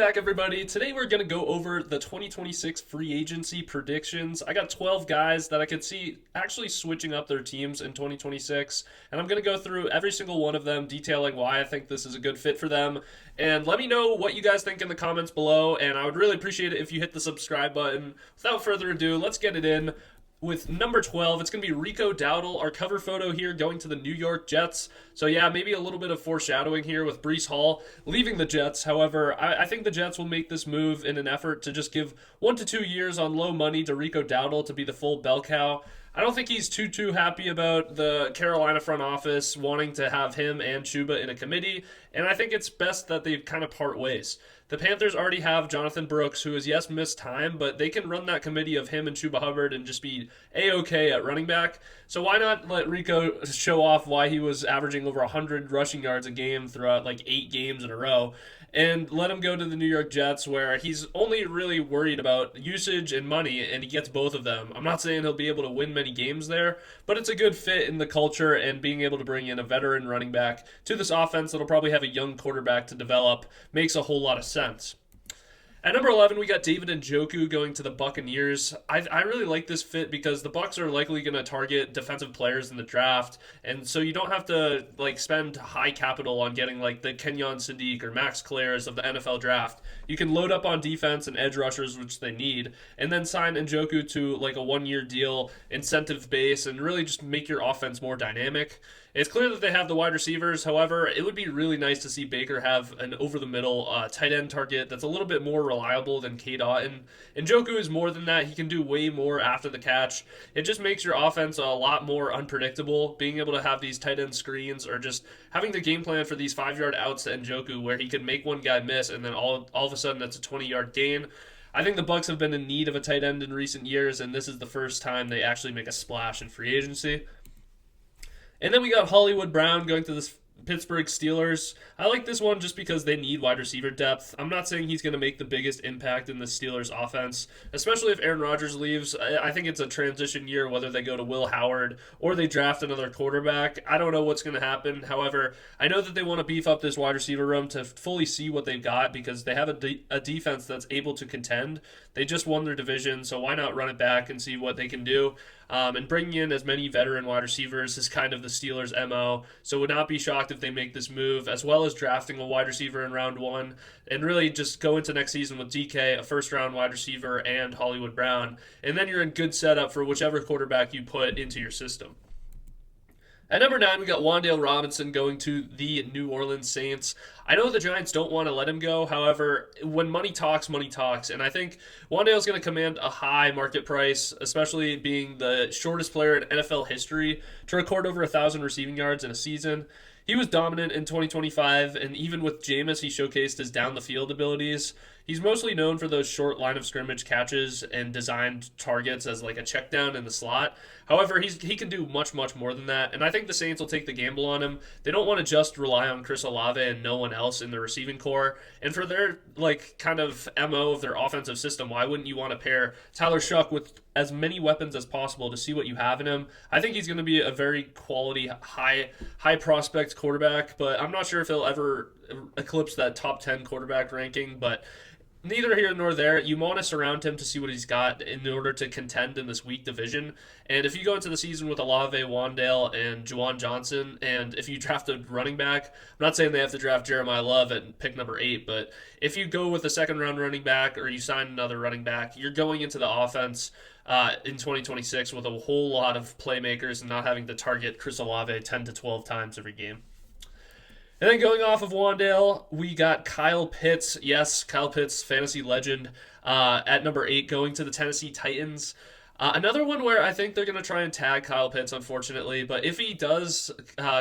back, everybody. Today we're going to go over the 2026 free agency predictions. I got 12 guys that I could see actually switching up their teams in 2026, and I'm going to go through every single one of them, detailing why I think this is a good fit for them. And let me know what you guys think in the comments below, and I would really appreciate it if you hit the subscribe button. Without further ado, let's get it in. With number 12, it's going to be Rico Dowdle, our cover photo here, going to the New York Jets. So yeah, maybe a little bit of foreshadowing here with Breece Hall leaving the Jets. However, I think the Jets will make this move in an effort to just give 1 to 2 years on low money to Rico Dowdle to be the full bell cow. I don't think he's too happy about the Carolina front office wanting to have him and Chuba in a committee, and I think it's best that they kind of part ways. The Panthers already have Jonathan Brooks, who has, yes, missed time, but they can run that committee of him and Chuba Hubbard and just be A-OK at running back. So why not let Rico show off why he was averaging over 100 rushing yards a game throughout like 8 games in a row, and let him go to the New York Jets, where he's only really worried about usage and money, and he gets both of them. I'm not saying he'll be able to win many games there, but it's a good fit in the culture, and being able to bring in a veteran running back to this offense that'll probably have a young quarterback to develop makes a whole lot of sense. At number 11, we got David Njoku going to the Buccaneers. I really like this fit because the Bucs are likely going to target defensive players in the draft, and so you don't have to spend high capital on getting like the Kenyon Sadiq or Max Clares of the NFL draft. You can load up on defense and edge rushers, which they need, and then sign Njoku to like a 1-year deal, incentive base, and really just make your offense more dynamic. It's clear that they have the wide receivers. However, it would be really nice to see Baker have an over-the-middle tight end target that's a little bit more reliable than Cade Otton. Njoku is more than that. He can do way more after the catch. It just makes your offense a lot more unpredictable. Being able to have these tight end screens, or just having the game plan for these 5-yard outs to Njoku where he can make one guy miss and then all of a sudden that's a 20-yard gain. I think the Bucs have been in need of a tight end in recent years, and this is the first time they actually make a splash in free agency. And then we got Hollywood Brown going to the Pittsburgh Steelers. I like this one just because they need wide receiver depth. I'm not saying he's going to make the biggest impact in the Steelers offense, especially if Aaron Rodgers leaves. I think it's a transition year, whether they go to Will Howard or they draft another quarterback. I don't know what's going to happen. However, I know that they want to beef up this wide receiver room to fully see what they've got, because they have a defense that's able to contend. They just won their division, so why not run it back and see what they can do? And bringing in as many veteran wide receivers is kind of the Steelers' MO, so would not be shocked if they make this move, as well as drafting a wide receiver in round 1, and really just go into next season with DK, a first-round wide receiver, and Hollywood Brown, and then you're in good setup for whichever quarterback you put into your system. At number 9, we got Wan'Dale Robinson going to the New Orleans Saints. I know the Giants don't want to let him go. However, when money talks, and I think Wan'Dale's going to command a high market price, especially being the shortest player in NFL history to record over 1,000 receiving yards in a season. He was dominant in 2025, and even with Jameis, he showcased his down-the-field abilities. He's mostly known for those short line of scrimmage catches and designed targets as like a check down in the slot. However, he can do much more than that, and I think the Saints will take the gamble on him. They don't want to just rely on Chris Olave and no one else in the receiving core. And for their kind of MO of their offensive system, why wouldn't you want to pair Tyler Shuck with as many weapons as possible to see what you have in him? I think he's going to be a very quality, high prospect quarterback, but I'm not sure if he'll ever eclipse that top 10 quarterback ranking, but neither here nor there. You want to surround him to see what he's got in order to contend in this weak division. And if you go into the season with Olave, Wan'Dale, and Juwan Johnson, and if you draft a running back, I'm not saying they have to draft Jeremiah Love at pick number 8, but if you go with a second-round running back or you sign another running back, you're going into the offense in 2026 with a whole lot of playmakers and not having to target Chris Olave 10 to 12 times every game. And then going off of Wan'Dale, we got Kyle Pitts. Yes, Kyle Pitts, fantasy legend, at number 8, going to the Tennessee Titans. Another one where I think they're going to try and tag Kyle Pitts, unfortunately. But if he does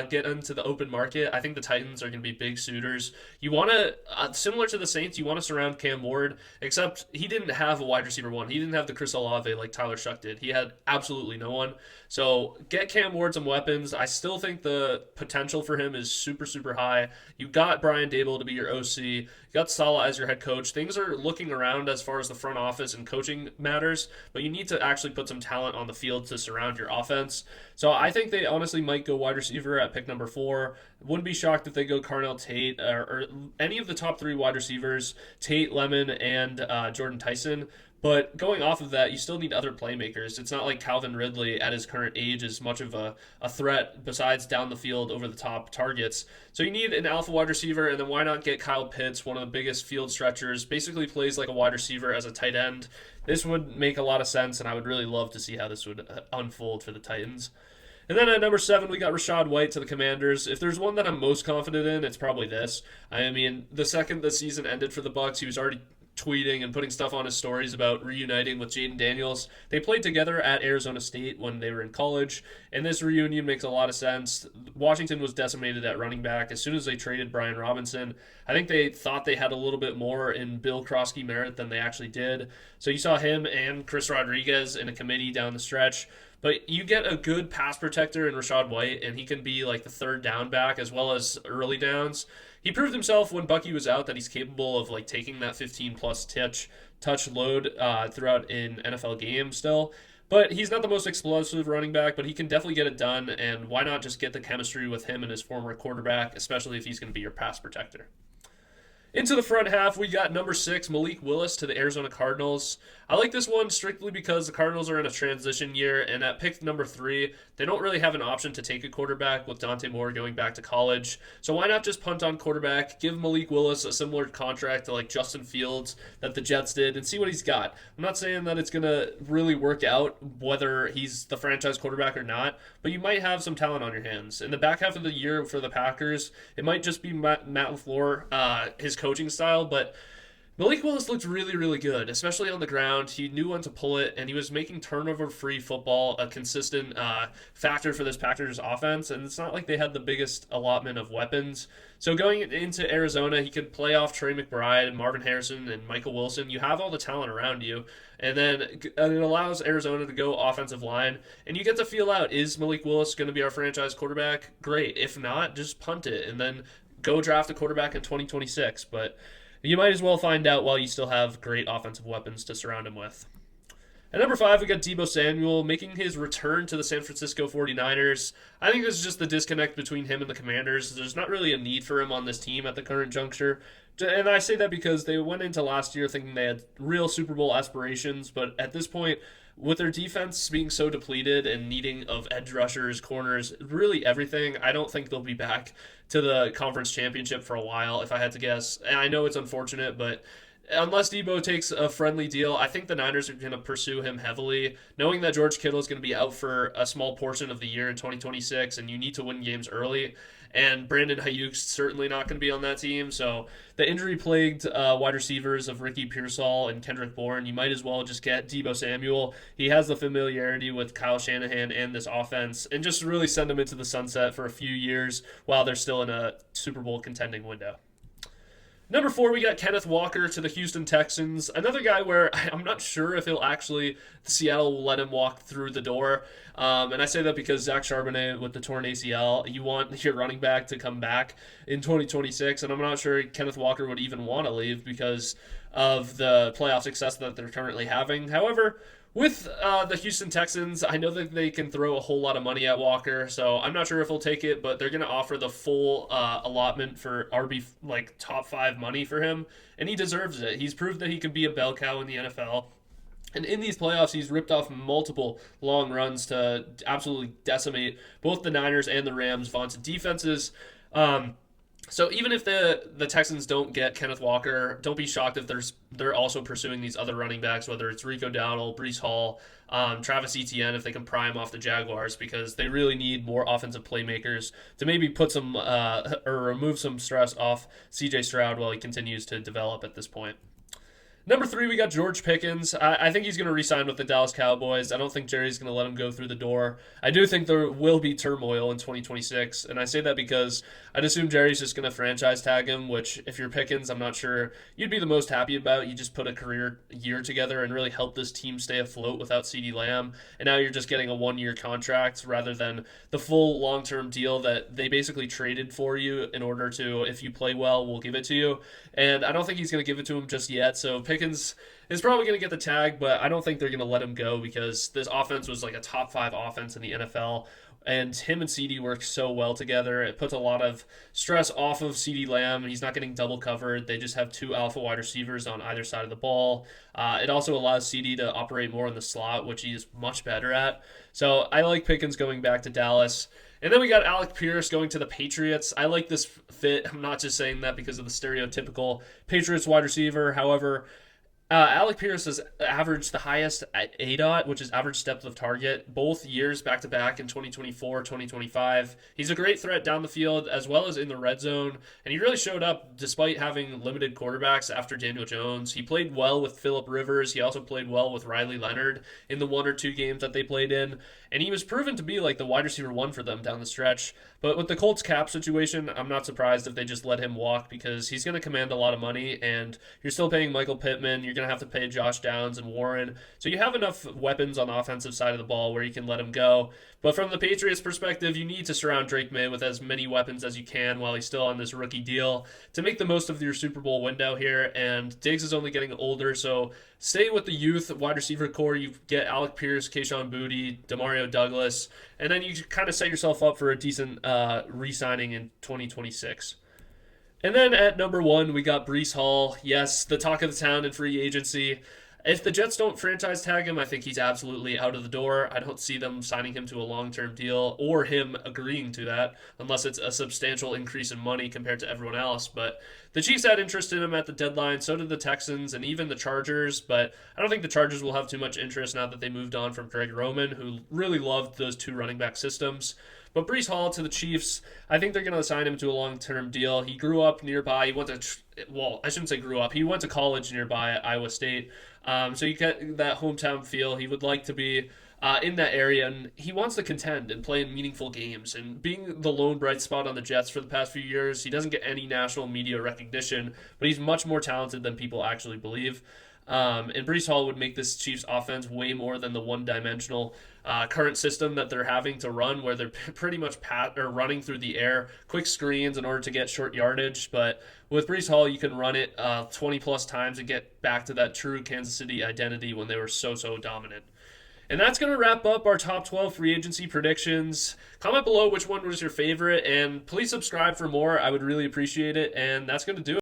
get into the open market, I think the Titans are going to be big suitors. You want to, similar to the Saints, you want to surround Cam Ward, except he didn't have a wide receiver 1. He didn't have the Chris Olave like Tyler Shuck did. He had absolutely no one. So get Cam Ward some weapons. I still think the potential for him is super high. You got Brian Dable to be your OC. You got Saleh as your head coach. Things are looking around as far as the front office and coaching matters, but you need to actually put some talent on the field to surround your offense. So I think they honestly might go wide receiver at pick number 4. Wouldn't be shocked if they go Carnell Tate or any of the top 3 wide receivers, Tate, Lemon, and Jordan Tyson. But going off of that, you still need other playmakers. It's not like Calvin Ridley at his current age is much of a threat besides down the field over the top targets. So you need an alpha wide receiver, and then why not get Kyle Pitts, one of the biggest field stretchers, basically plays like a wide receiver as a tight end. This would make a lot of sense, and I would really love to see how this would unfold for the Titans. And then at number 7, we got Rachaad White to the Commanders. If there's one that I'm most confident in, it's probably this. I mean, the second the season ended for the Bucs, he was already tweeting and putting stuff on his stories about reuniting with Jaden Daniels. They played together at Arizona State when they were in college, and this reunion makes a lot of sense. Washington was decimated at running back as soon as they traded Brian Robinson. I think they thought they had a little bit more in Bill Krosky Merritt than they actually did. So you saw him and Chris Rodriguez in a committee down the stretch. But you get a good pass protector in Rachaad White, and he can be like the third down back as well as early downs. He proved himself when Bucky was out that he's capable of like taking that 15-plus touch load throughout an NFL game still. But he's not the most explosive running back, but he can definitely get it done, and why not just get the chemistry with him and his former quarterback, especially if he's going to be your pass protector. Into the front half, we got number 6, Malik Willis to the Arizona Cardinals. I like this one strictly because the Cardinals are in a transition year, and at pick number 3, they don't really have an option to take a quarterback with Dante Moore going back to college. So why not just punt on quarterback, give Malik Willis a similar contract to like Justin Fields that the Jets did, and see what he's got. I'm not saying that it's going to really work out whether he's the franchise quarterback or not, but you might have some talent on your hands. In the back half of the year for the Packers, it might just be Matt LaFleur, his coaching style, but Malik Willis looked really, really good, especially on the ground. He knew when to pull it, and he was making turnover-free football a consistent factor for this Packers offense, and it's not like they had the biggest allotment of weapons. So going into Arizona, he could play off Trey McBride and Marvin Harrison and Michael Wilson. You have all the talent around you, and then it allows Arizona to go offensive line, and you get to feel out, is Malik Willis going to be our franchise quarterback? Great. If not, just punt it, and then go draft a quarterback in 2026, but you might as well find out while you still have great offensive weapons to surround him with. At number 5, we got Deebo Samuel making his return to the San Francisco 49ers. I think this is just the disconnect between him and the Commanders. There's not really a need for him on this team at the current juncture. And I say that because they went into last year thinking they had real Super Bowl aspirations, but at this point, with their defense being so depleted and needing of edge rushers, corners, really everything, I don't think they'll be back to the conference championship for a while, if I had to guess. And I know it's unfortunate, but unless Deebo takes a friendly deal, I think the Niners are going to pursue him heavily, knowing that George Kittle is going to be out for a small portion of the year in 2026, and you need to win games early. And Brandon Ayuk's certainly not going to be on that team. So the injury-plagued wide receivers of Ricky Pearsall and Kendrick Bourne, you might as well just get Deebo Samuel. He has the familiarity with Kyle Shanahan and this offense, and just really send them into the sunset for a few years while they're still in a Super Bowl contending window. Number 4, we got Kenneth Walker to the Houston Texans. Another guy where I'm not sure if Seattle will let him walk through the door. And I say that because Zach Charbonnet with the torn ACL, you want your running back to come back in 2026. And I'm not sure Kenneth Walker would even want to leave because of the playoff success that they're currently having. However, with the Houston Texans, I know that they can throw a whole lot of money at Walker, so I'm not sure if he'll take it, but they're going to offer the full allotment for RB, like top 5 money for him, and he deserves it. He's proved that he can be a bell cow in the NFL. And in these playoffs, he's ripped off multiple long runs to absolutely decimate both the Niners and the Rams' vaunted defenses. So even if the Texans don't get Kenneth Walker, don't be shocked if they're also pursuing these other running backs, whether it's Rico Dowdle, Breece Hall, Travis Etienne, if they can pry him off the Jaguars, because they really need more offensive playmakers to maybe put some or remove some stress off C.J. Stroud while he continues to develop at this point. Number three, we got George Pickens. I think he's going to re-sign with the Dallas Cowboys. I don't think Jerry's going to let him go through the door. I do think there will be turmoil in 2026, and I say that because I'd assume Jerry's just going to franchise tag him, which, if you're Pickens, I'm not sure you'd be the most happy about. You just put a career year together and really help this team stay afloat without CeeDee Lamb, and now you're just getting a one-year contract rather than the full long-term deal that they basically traded for you in order to, if you play well, we'll give it to you. And I don't think he's going to give it to him just yet, so Pickens is probably going to get the tag, but I don't think they're going to let him go because this offense was like a top five offense in the NFL. And him and CD work so well together. It puts a lot of stress off of CD Lamb. He's not getting double covered. They just have two alpha wide receivers on either side of the ball. It also allows CD to operate more in the slot, which he is much better at. So I like Pickens going back to Dallas. And then we got Alec Pierce going to the Patriots. I like this fit. I'm not just saying that because of the stereotypical Patriots wide receiver. However, Alec Pierce has averaged the highest at ADOT, which is average depth of target, both years back to back in 2024, 2025. He's a great threat down the field as well as in the red zone, and he really showed up despite having limited quarterbacks after Daniel Jones. He played well with Phillip Rivers. He also played well with Riley Leonard in the one or two games that they played in, and he was proven to be like the wide receiver one for them down the stretch. But with the Colts cap situation, I'm not surprised if they just let him walk because he's going to command a lot of money, and you're still paying Michael Pittman. You're going to have to pay Josh Downs and Warren. So you have enough weapons on the offensive side of the ball where you can let him go. But from the Patriots' perspective, you need to surround Drake May with as many weapons as you can while he's still on this rookie deal to make the most of your Super Bowl window here. And Diggs is only getting older, so stay with the youth wide receiver core. You get Alec Pierce, Kayshon Boutte, Demario Douglas, and then you kind of set yourself up for a decent re-signing in 2026. And then at number one, we got Breece Hall. Yes, the talk of the town in free agency. If the Jets don't franchise tag him, I think he's absolutely out of the door. I don't see them signing him to a long-term deal or him agreeing to that unless it's a substantial increase in money compared to everyone else. But the Chiefs had interest in him at the deadline, so did the Texans and even the Chargers. But I don't think the Chargers will have too much interest now that they moved on from Greg Roman, who really loved those two running back systems. But Breece Hall to the Chiefs, I think they're going to assign him to a long-term deal. He grew up nearby. He went to, well, I shouldn't say grew up. He went to college nearby at Iowa State. So you get that hometown feel. He would like to be in that area, and he wants to contend and play in meaningful games. And being the lone bright spot on the Jets for the past few years, he doesn't get any national media recognition, but he's much more talented than people actually believe. And Breece Hall would make this Chiefs offense way more than the one-dimensional current system that they're having to run, where they're pretty much running through the air, quick screens in order to get short yardage. But with Breece Hall, you can run it 20-plus times and get back to that true Kansas City identity when they were so dominant. And that's going to wrap up our top 12 free agency predictions. Comment below which one was your favorite, and please subscribe for more. I would really appreciate it. And that's going to do it.